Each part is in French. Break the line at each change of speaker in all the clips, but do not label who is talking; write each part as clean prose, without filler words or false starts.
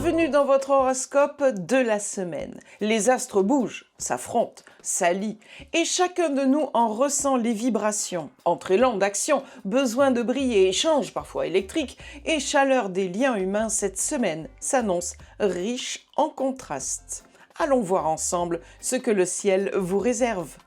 Bienvenue dans votre horoscope de la semaine. Les astres bougent, s'affrontent, s'allient et chacun de nous en ressent les vibrations. Entre élan d'action, besoin de briller, échanges parfois électriques et chaleur des liens humains, cette semaine s'annonce riche en contrastes. Allons voir ensemble ce que le ciel vous réserve.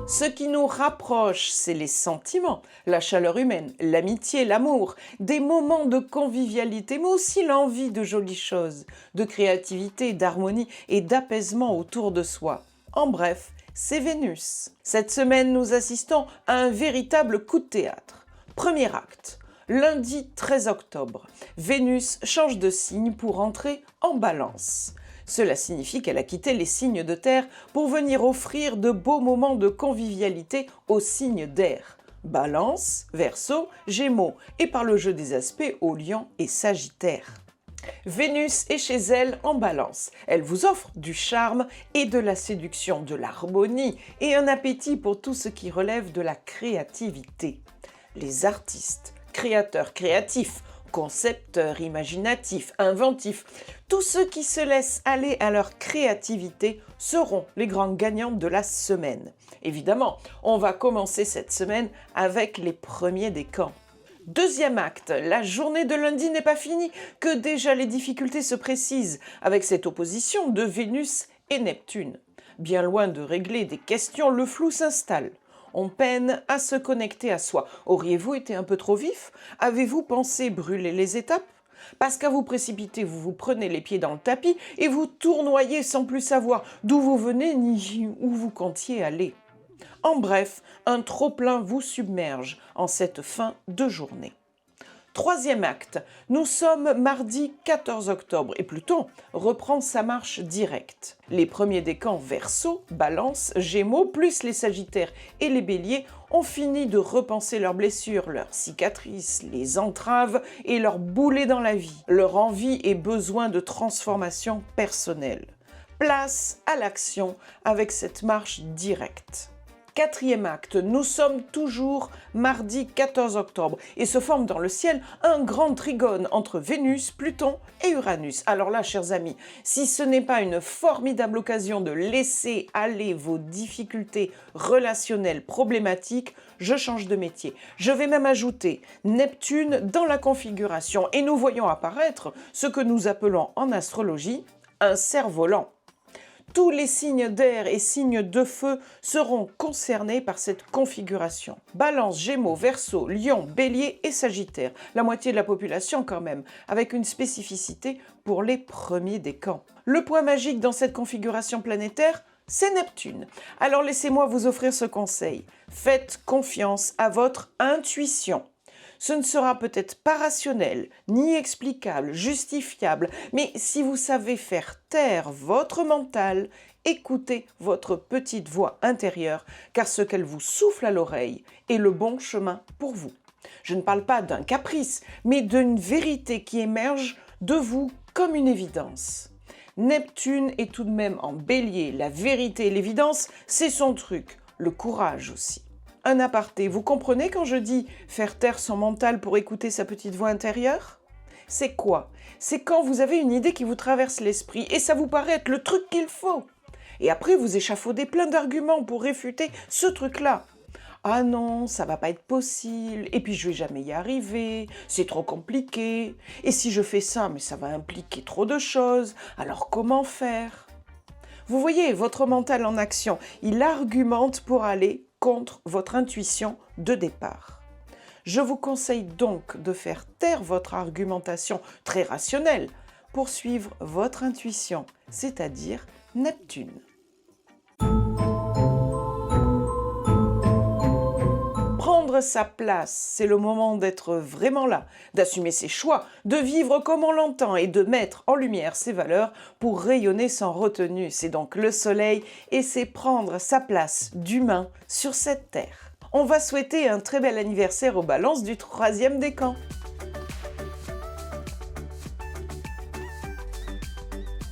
Ce qui nous rapproche, c'est les sentiments, la chaleur humaine, l'amitié, l'amour, des moments de convivialité, mais aussi l'envie de jolies choses, de créativité, d'harmonie et d'apaisement autour de soi. En bref, c'est Vénus. Cette semaine, nous assistons à un véritable coup de théâtre. Premier acte. Lundi 13 octobre, Vénus change de signe pour entrer en Balance. Cela signifie qu'elle a quitté les signes de terre pour venir offrir de beaux moments de convivialité aux signes d'air. Balance, Verseau, Gémeaux et par le jeu des aspects aux Lions et Sagittaire. Vénus est chez elle en Balance. Elle vous offre du charme et de la séduction, de l'harmonie et un appétit pour tout ce qui relève de la créativité. Les artistes, créateurs créatifs, concepteurs imaginatifs, inventifs, tous ceux qui se laissent aller à leur créativité seront les grands gagnants de la semaine. Évidemment, on va commencer cette semaine avec les premiers décans. Deuxième acte, la journée de lundi n'est pas finie, que déjà les difficultés se précisent avec cette opposition de Vénus et Neptune. Bien loin de régler des questions, le flou s'installe. On peine à se connecter à soi. Auriez-vous été un peu trop vif? Avez-vous pensé brûler les étapes? Parce qu'à vous précipiter, vous vous prenez les pieds dans le tapis et vous tournoyez sans plus savoir d'où vous venez ni où vous comptiez aller. En bref, un trop-plein vous submerge en cette fin de journée. Troisième acte, nous sommes mardi 14 octobre et Pluton reprend sa marche directe. Les premiers décans Verseau, Balance, Gémeaux, plus les Sagittaires et les Béliers ont fini de repenser leurs blessures, leurs cicatrices, les entraves et leurs boulets dans la vie, leur envie et besoin de transformation personnelle. Place à l'action avec cette marche directe. Quatrième acte, nous sommes toujours mardi 14 octobre et se forme dans le ciel un grand trigone entre Vénus, Pluton et Uranus. Alors là, chers amis, si ce n'est pas une formidable occasion de laisser aller vos difficultés relationnelles problématiques, je change de métier. Je vais même ajouter Neptune dans la configuration et nous voyons apparaître ce que nous appelons en astrologie un cerf-volant. Tous les signes d'air et signes de feu seront concernés par cette configuration. Balance, Gémeaux, Verseau, Lion, Bélier et Sagittaire. La moitié de la population quand même, avec une spécificité pour les premiers décans. Le point magique dans cette configuration planétaire, c'est Neptune. Alors laissez-moi vous offrir ce conseil. Faites confiance à votre intuition. Ce ne sera peut-être pas rationnel, ni explicable, justifiable, mais si vous savez faire taire votre mental, écoutez votre petite voix intérieure, car ce qu'elle vous souffle à l'oreille est le bon chemin pour vous. Je ne parle pas d'un caprice, mais d'une vérité qui émerge de vous comme une évidence. Neptune est tout de même en Bélier, la vérité et l'évidence, c'est son truc, le courage aussi. Un aparté, vous comprenez quand je dis faire taire son mental pour écouter sa petite voix intérieure? C'est quoi? C'est quand vous avez une idée qui vous traverse l'esprit et ça vous paraît être le truc qu'il faut. Et après vous échafaudez plein d'arguments pour réfuter ce truc-là. Ah non, ça va pas être possible, et puis je vais jamais y arriver, c'est trop compliqué, et si je fais ça, mais ça va impliquer trop de choses, alors comment faire? Vous voyez, votre mental en action, il argumente pour aller contre votre intuition de départ. Je vous conseille donc de faire taire votre argumentation très rationnelle pour suivre votre intuition, c'est-à-dire Neptune. Prendre sa place, c'est le moment d'être vraiment là, d'assumer ses choix, de vivre comme on l'entend et de mettre en lumière ses valeurs pour rayonner sans retenue. C'est donc le soleil et c'est prendre sa place d'humain sur cette terre. On va souhaiter un très bel anniversaire aux balances du 3e décan.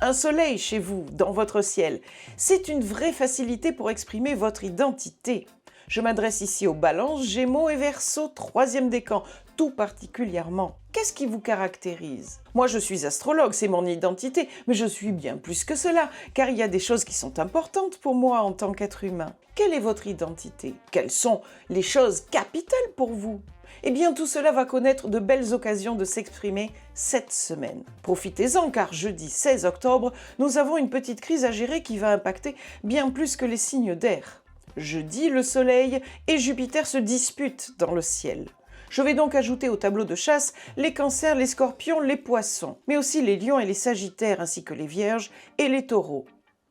Un soleil chez vous, dans votre ciel, c'est une vraie facilité pour exprimer votre identité. Je m'adresse ici aux balances, gémeaux et verseaux, troisième décan, tout particulièrement. Qu'est-ce qui vous caractérise? Moi, je suis astrologue, c'est mon identité, mais je suis bien plus que cela, car il y a des choses qui sont importantes pour moi en tant qu'être humain. Quelle est votre identité? Quelles sont les choses capitales pour vous? Eh bien, tout cela va connaître de belles occasions de s'exprimer cette semaine. Profitez-en, car jeudi 16 octobre, nous avons une petite crise à gérer qui va impacter bien plus que les signes d'air. Jeudi, le Soleil et Jupiter se disputent dans le ciel. Je vais donc ajouter au tableau de chasse les cancers, les scorpions, les poissons, mais aussi les lions et les sagittaires, ainsi que les vierges et les taureaux.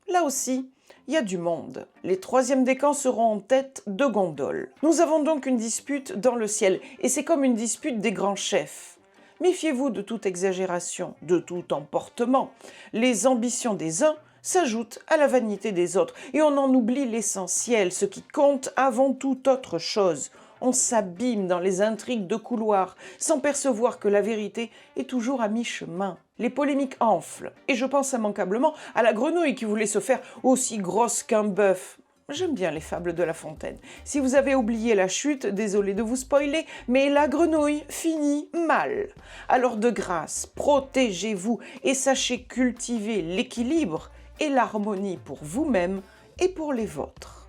Là aussi, il y a du monde. Les troisièmes décans seront en tête de gondole. Nous avons donc une dispute dans le ciel, et c'est comme une dispute des grands chefs. Méfiez-vous de toute exagération, de tout emportement. Les ambitions des uns s'ajoutent à la vanité des autres, et on en oublie l'essentiel, ce qui compte avant toute autre chose. On s'abîme dans les intrigues de couloir, sans percevoir que la vérité est toujours à mi-chemin. Les polémiques enflent, et je pense immanquablement à la grenouille qui voulait se faire aussi grosse qu'un bœuf. J'aime bien les fables de La Fontaine. Si vous avez oublié la chute, désolé de vous spoiler, mais la grenouille finit mal. Alors de grâce, protégez-vous et sachez cultiver l'équilibre et l'harmonie pour vous-même et pour les vôtres.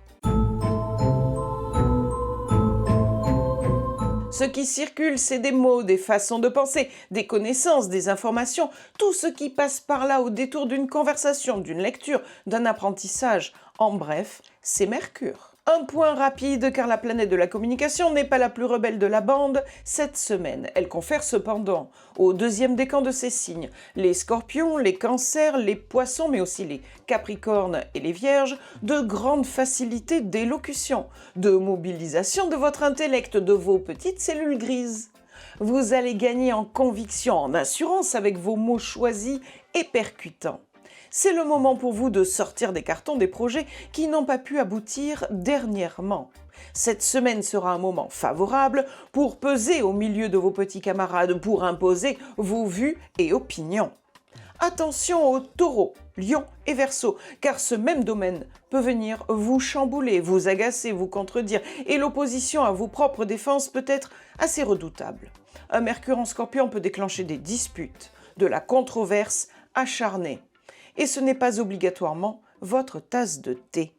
Ce qui circule, c'est des mots, des façons de penser, des connaissances, des informations, tout ce qui passe par là au détour d'une conversation, d'une lecture, d'un apprentissage. En bref, c'est Mercure. Un point rapide, car la planète de la communication n'est pas la plus rebelle de la bande cette semaine. Elle confère cependant au deuxième décan de ces signes, les scorpions, les cancers, les poissons, mais aussi les capricornes et les vierges, de grandes facilités d'élocution, de mobilisation de votre intellect, de vos petites cellules grises. Vous allez gagner en conviction, en assurance avec vos mots choisis et percutants. C'est le moment pour vous de sortir des cartons des projets qui n'ont pas pu aboutir dernièrement. Cette semaine sera un moment favorable pour peser au milieu de vos petits camarades, pour imposer vos vues et opinions. Attention aux taureaux, lions et verseaux, car ce même domaine peut venir vous chambouler, vous agacer, vous contredire, et l'opposition à vos propres défenses peut être assez redoutable. Un Mercure en Scorpion peut déclencher des disputes, de la controverse acharnée. Et ce n'est pas obligatoirement votre tasse de thé.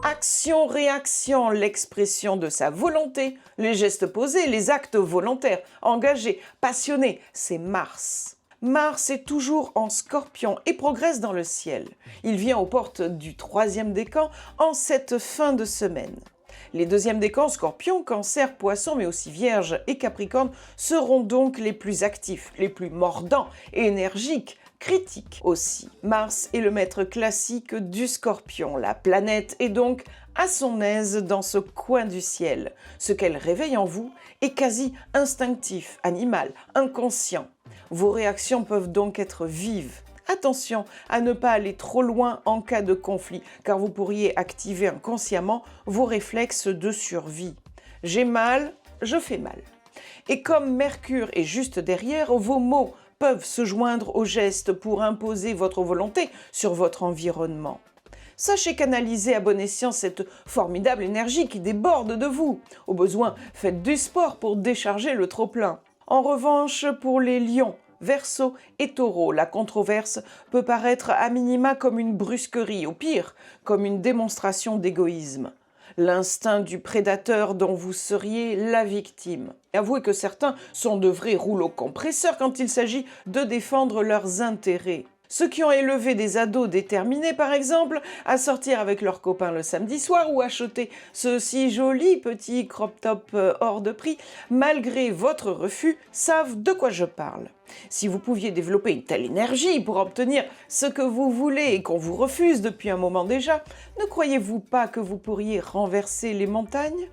Action-réaction, l'expression de sa volonté, les gestes posés, les actes volontaires, engagés, passionnés, c'est Mars. Mars est toujours en Scorpion et progresse dans le ciel. Il vient aux portes du troisième décan en cette fin de semaine. Les deuxièmes décans, Scorpion, Cancer, Poisson, mais aussi Vierge et Capricorne, seront donc les plus actifs, les plus mordants, énergiques, critiques aussi. Mars est le maître classique du Scorpion. La planète est donc à son aise dans ce coin du ciel. Ce qu'elle réveille en vous est quasi instinctif, animal, inconscient. Vos réactions peuvent donc être vives. Attention à ne pas aller trop loin en cas de conflit, car vous pourriez activer inconsciemment vos réflexes de survie. J'ai mal, je fais mal. Et comme Mercure est juste derrière, vos mots peuvent se joindre aux gestes pour imposer votre volonté sur votre environnement. Sachez canaliser à bon escient cette formidable énergie qui déborde de vous. Au besoin, faites du sport pour décharger le trop-plein. En revanche, pour les lions, Verseau et Taureau, la controverse peut paraître à minima comme une brusquerie, au pire, comme une démonstration d'égoïsme. L'instinct du prédateur dont vous seriez la victime. Avouez que certains sont de vrais rouleaux compresseurs quand il s'agit de défendre leurs intérêts. Ceux qui ont élevé des ados déterminés, par exemple, à sortir avec leurs copains le samedi soir ou acheter ce si joli petit crop top hors de prix, malgré votre refus, savent de quoi je parle. Si vous pouviez développer une telle énergie pour obtenir ce que vous voulez et qu'on vous refuse depuis un moment déjà, ne croyez-vous pas que vous pourriez renverser les montagnes ?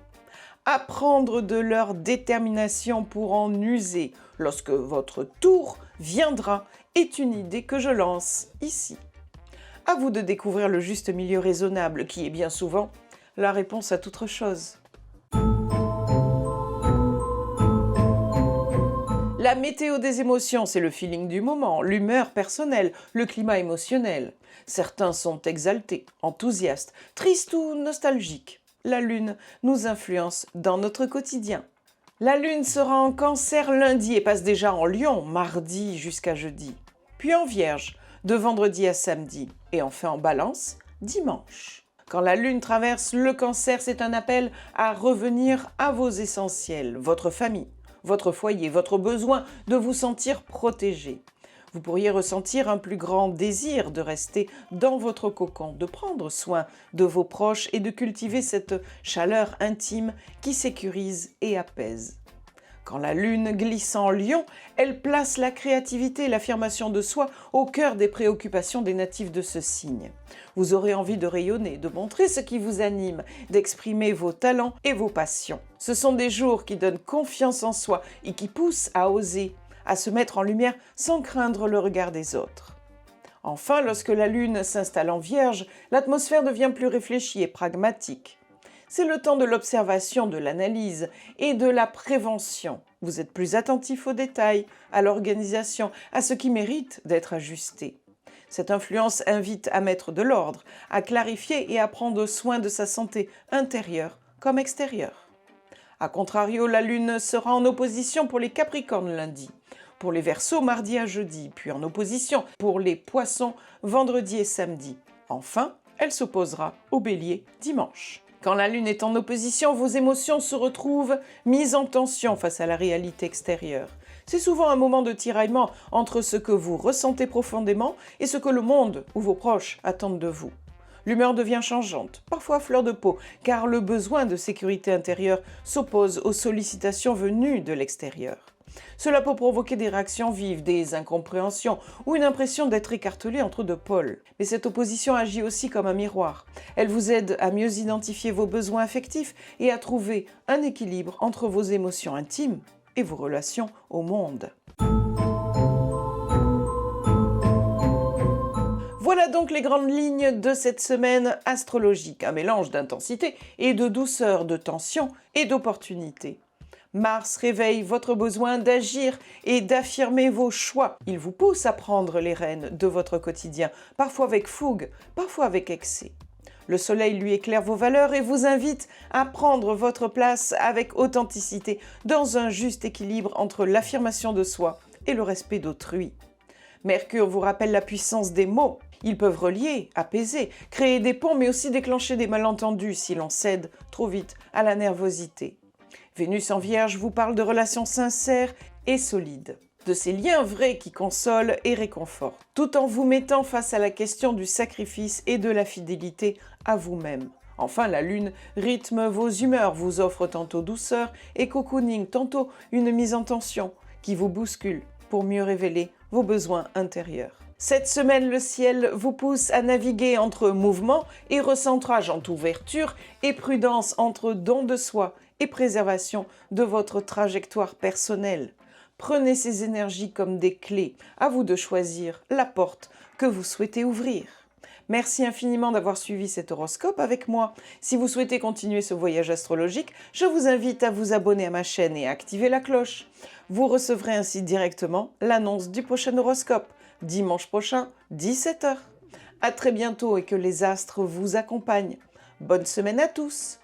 Apprendre de leur détermination pour en user lorsque votre tour viendra est une idée que je lance ici. À vous de découvrir le juste milieu raisonnable qui est bien souvent la réponse à toute chose. La météo des émotions, c'est le feeling du moment, l'humeur personnelle, le climat émotionnel. Certains sont exaltés, enthousiastes, tristes ou nostalgiques. La Lune nous influence dans notre quotidien. La Lune sera en Cancer lundi et passe déjà en Lion, mardi jusqu'à jeudi. Puis en Vierge, de vendredi à samedi. Et enfin en Balance, dimanche. Quand la Lune traverse le Cancer, c'est un appel à revenir à vos essentiels, votre famille, votre foyer, votre besoin de vous sentir protégé. Vous pourriez ressentir un plus grand désir de rester dans votre cocon, de prendre soin de vos proches et de cultiver cette chaleur intime qui sécurise et apaise. Quand la Lune glisse en Lion, elle place la créativité et l'affirmation de soi au cœur des préoccupations des natifs de ce signe. Vous aurez envie de rayonner, de montrer ce qui vous anime, d'exprimer vos talents et vos passions. Ce sont des jours qui donnent confiance en soi et qui poussent à oser, à se mettre en lumière sans craindre le regard des autres. Enfin, lorsque la Lune s'installe en Vierge, l'atmosphère devient plus réfléchie et pragmatique. C'est le temps de l'observation, de l'analyse et de la prévention. Vous êtes plus attentif aux détails, à l'organisation, à ce qui mérite d'être ajusté. Cette influence invite à mettre de l'ordre, à clarifier et à prendre soin de sa santé intérieure comme extérieure. A contrario, la Lune sera en opposition pour les Capricornes lundi, pour les Verseaux mardi à jeudi, puis en opposition pour les Poissons vendredi et samedi. Enfin, elle s'opposera au Bélier dimanche. Quand la Lune est en opposition, vos émotions se retrouvent mises en tension face à la réalité extérieure. C'est souvent un moment de tiraillement entre ce que vous ressentez profondément et ce que le monde ou vos proches attendent de vous. L'humeur devient changeante, parfois à fleur de peau, car le besoin de sécurité intérieure s'oppose aux sollicitations venues de l'extérieur. Cela peut provoquer des réactions vives, des incompréhensions ou une impression d'être écartelé entre deux pôles. Mais cette opposition agit aussi comme un miroir. Elle vous aide à mieux identifier vos besoins affectifs et à trouver un équilibre entre vos émotions intimes et vos relations au monde. Voilà donc les grandes lignes de cette semaine astrologique, un mélange d'intensité et de douceur, de tension et d'opportunité. Mars réveille votre besoin d'agir et d'affirmer vos choix. Il vous pousse à prendre les rênes de votre quotidien, parfois avec fougue, parfois avec excès. Le soleil lui éclaire vos valeurs et vous invite à prendre votre place avec authenticité, dans un juste équilibre entre l'affirmation de soi et le respect d'autrui. Mercure vous rappelle la puissance des mots. Ils peuvent relier, apaiser, créer des ponts, mais aussi déclencher des malentendus si l'on cède trop vite à la nervosité. Vénus en Vierge vous parle de relations sincères et solides, de ces liens vrais qui consolent et réconfortent, tout en vous mettant face à la question du sacrifice et de la fidélité à vous-même. Enfin, la Lune rythme vos humeurs, vous offre tantôt douceur et cocooning, tantôt une mise en tension qui vous bouscule pour mieux révéler vos besoins intérieurs. Cette semaine, le ciel vous pousse à naviguer entre mouvement et recentrage, entre ouverture et prudence, entre don de soi et préservation de votre trajectoire personnelle. Prenez ces énergies comme des clés. À vous de choisir la porte que vous souhaitez ouvrir. Merci infiniment d'avoir suivi cet horoscope avec moi. Si vous souhaitez continuer ce voyage astrologique, je vous invite à vous abonner à ma chaîne et à activer la cloche. Vous recevrez ainsi directement l'annonce du prochain horoscope, dimanche prochain, 17h. À très bientôt et que les astres vous accompagnent. Bonne semaine à tous!